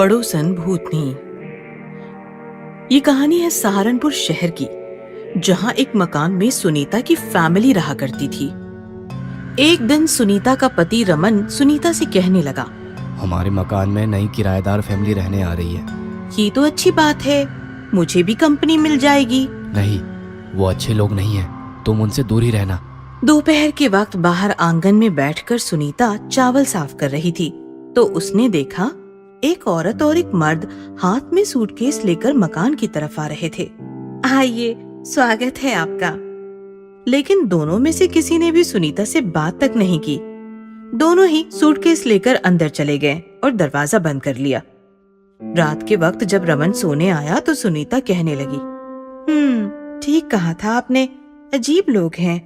पड़ोसन भूतनी। ये कहानी है सहारनपुर शहर की, जहां एक मकान में सुनीता की फैमिली रहा करती थी। एक दिन सुनीता का पति रमन सुनीता से कहने लगा, हमारे मकान में नई किराएदार फैमिली रहने आ रही है। ये तो अच्छी बात है, मुझे भी कंपनी मिल जाएगी। नहीं, वो अच्छे लोग नहीं हैं, तुम उनसे दूर ही रहना। दोपहर के वक्त बाहर आंगन में बैठकर सुनीता चावल साफ कर रही थी तो उसने देखा एक औरत और एक मर्द हाथ में सूटकेस लेकर मकान की तरफ आ रहे थे। आइए, स्वागत है आपका। लेकिन दोनों में से किसी ने भी सुनीता से बात तक नहीं की। दोनों ही सूटकेस लेकर अंदर चले गए और दरवाजा बंद कर लिया। रात के वक्त जब रमन सोने आया तो सुनीता कहने लगी, ठीक कहा था आपने, अजीब लोग हैं,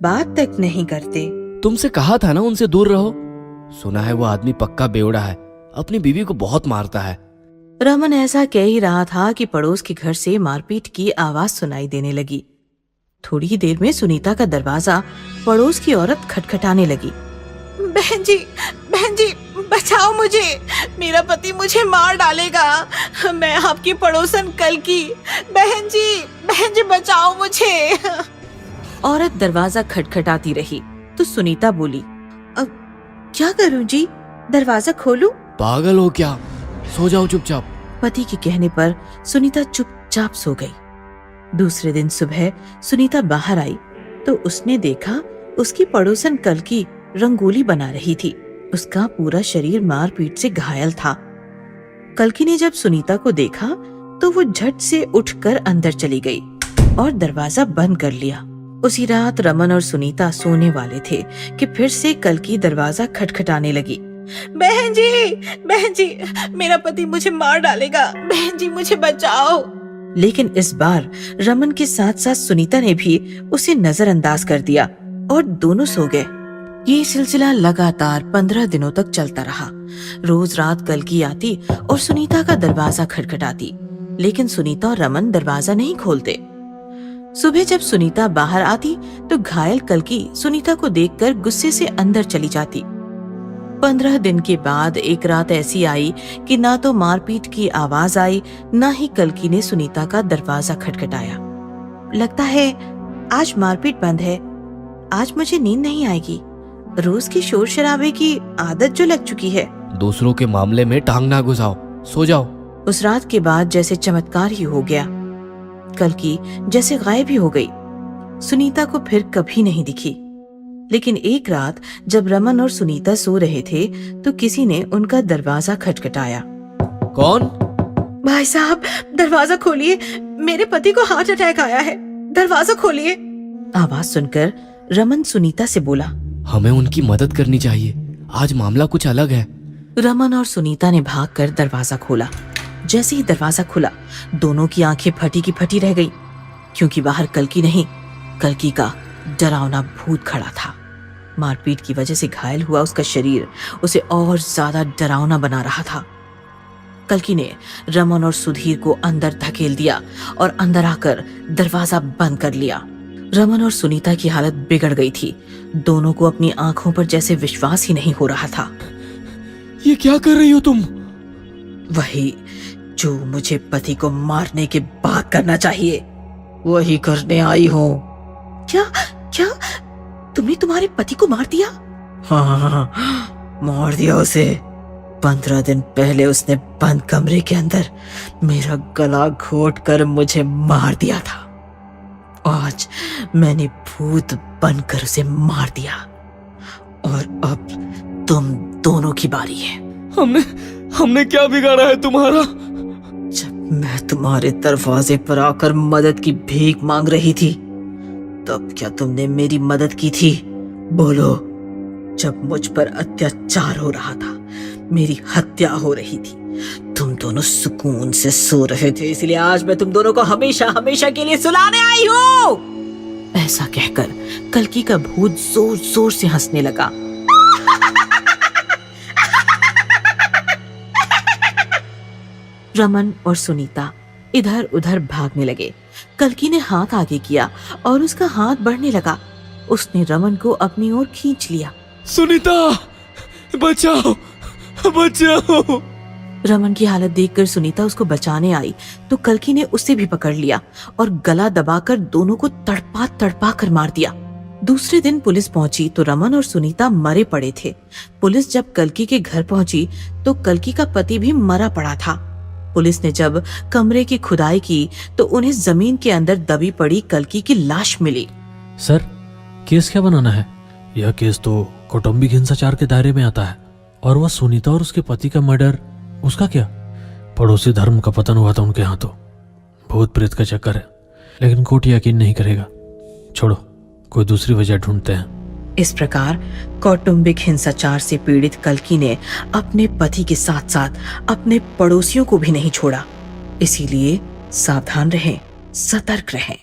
बात तक नहीं करते। तुमसे कहा था ना उनसे दूर रहो। सुना है वो आदमी पक्का बेवड़ा है, अपनी बीवी को बहुत मारता है। रमन ऐसा कह ही रहा था कि पड़ोस के घर से मारपीट की आवाज सुनाई देने लगी। थोड़ी ही देर में सुनीता का दरवाजा पड़ोस की औरत खटखटाने लगी। बहन जी, बचाओ मुझे, मेरा पति मुझे मार डालेगा, मैं आपकी पड़ोसन कल की। बहन जी बचाओ मुझे। औरत दरवाजा खटखटाती रही तो सुनीता बोली, अब क्या करूं जी, दरवाजा खोलूं? पागल हो क्या, सो जाओ चुपचाप। पति के कहने पर सुनीता चुपचाप सो गई। दूसरे दिन सुबह सुनीता बाहर आई तो उसने देखा उसकी पड़ोसन कल की रंगोली बना रही थी। उसका पूरा शरीर मारपीट से घायल था। कल्की ने जब सुनीता को देखा तो वो झट से उठकर अंदर चली गई और दरवाजा बंद कर लिया। उसी रात रमन और सुनीता सोने वाले थे कि फिर से कल्की दरवाजा खटखटाने लगी। बहन जी, मेरा पति मुझे मार डालेगा, बहन जी मुझे बचाओ। लेकिन इस बार रमन के साथ साथ सुनीता ने भी उसे नजरअंदाज कर दिया और दोनों सो गए। ये सिलसिला लगातार 15 दिनों तक चलता रहा। रोज रात कल्की आती और सुनीता का दरवाजा खटखटाती, लेकिन सुनीता और रमन दरवाजा नहीं खोलते। सुबह जब सुनीता बाहर आती तो घायल कल्की सुनीता को देखकर गुस्से से अंदर चली जाती। 15 दिन के बाद एक रात ऐसी आई कि ना तो मारपीट की आवाज आई, ना ही कल्की ने सुनीता का दरवाजा खटखटाया। लगता है आज मारपीट बंद है, आज मुझे नींद नहीं आएगी। रोज की शोर शराबे की आदत जो लग चुकी है। दूसरों के मामले में टांग ना घुसाओ, सो जाओ। उस रात के बाद जैसे चमत्कार ही हो गया। कल्की जैसे गायब ही हो गई। सुनीता को फिर कभी नहीं दिखी। लेकिन एक रात जब रमन और सुनीता सो रहे थे तो किसी ने उनका दरवाजा खटखटाया। कौन? भाई साहब, दरवाजा खोलिए, मेरे पति को हार्ट अटैक आया है, दरवाजा खोलिए। आवाज सुनकर रमन सुनीता से बोला, हमें उनकी मदद करनी चाहिए, आज मामला कुछ अलग है। रमन और सुनीता ने भागकर दरवाजा खोला। जैसे ही दरवाजा खुला दोनों की आंखें फटी की फटी रह गई, क्योंकि बाहर कल्की नहीं, कल्की का डरावना भूत खड़ा था। मारपीट की वजह से घायल हुआ उसका शरीर उसे और ज्यादा डरावना बना रहा था। कल्की ने रमन और सुधीर को अंदर धकेल दिया और अंदर आकर दरवाजा बंद कर लिया। रमन और सुनीता की हालत बिगड़ गई थी। दोनों को अपनी आंखों पर जैसे विश्वास ही नहीं हो रहा था। ये क्या कर रही हो तुम? वही जो मुझे पति को मारने के बाद करना चाहिए, वही करने आई हूँ। क्या तुमने तुम्हारे पति को मार दिया? हाँ, मार दिया उसे। 15 दिन पहले उसने बंद कमरे के अंदर मेरा गला घोट कर मुझे मार दिया था। आज मैंने भूत बनकर उसे मार दिया और अब तुम दोनों की बारी है। हमने क्या बिगाड़ा है तुम्हारा? जब मैं तुम्हारे दरवाजे पर आकर मदद की भीख मांग रही थी तब क्या तुमने मेरी मदद की थी? बोलो। जब मुझ पर अत्याचार हो रहा था, मेरी हत्या हो रही थी, तुम दोनों सुकून से सो रहे थे, इसलिए आज मैं तुम दोनों को हमेशा हमेशा के लिए सुलाने आई हूँ। ऐसा कहकर कल्की का भूत जोर जोर से हंसने लगा। रमन और सुनीता इधर उधर भागने लगे। कल्की ने हाथ आगे किया और उसका हाथ बढ़ने लगा। उसने रमन को अपनी ओर खींच लिया। सुनीता, बचाओ बचाओ। रमन की हालत देखकर सुनीता उसको बचाने आई तो कल्कि ने उसे भी पकड़ लिया और गला दबाकर दोनों को तड़पा तड़पा कर मार दिया। दूसरे दिन पुलिस पहुंची तो रमन और सुनीता मरे पड़े थे। पुलिस जब कल्कि के घर पहुंची तो कल्कि का पति भी मरा पड़ा था। पुलिस ने जब कमरे की खुदाई की तो उन्हें जमीन के अंदर दबी पड़ी कल्कि की लाश मिली। सर, केस क्या बनाना है? यह केस तो कौटुंबिक हिंसाचार के दायरे में आता है। और वह सुनीता और उसके पति का मर्डर, उसका क्या? पड़ोसी धर्म का पतन हुआ था उनके हाथों। भूत प्रेत का चक्कर है, लेकिन कोर्ट यकीन नहीं करेगा। छोड़ो, कोई दूसरी वजह ढूंढते हैं। इस प्रकार कौटुंबिक हिंसाचार से पीड़ित कल्कि ने अपने पति के साथ साथ अपने पड़ोसियों को भी नहीं छोड़ा। इसीलिए सावधान रहें, सतर्क रहें।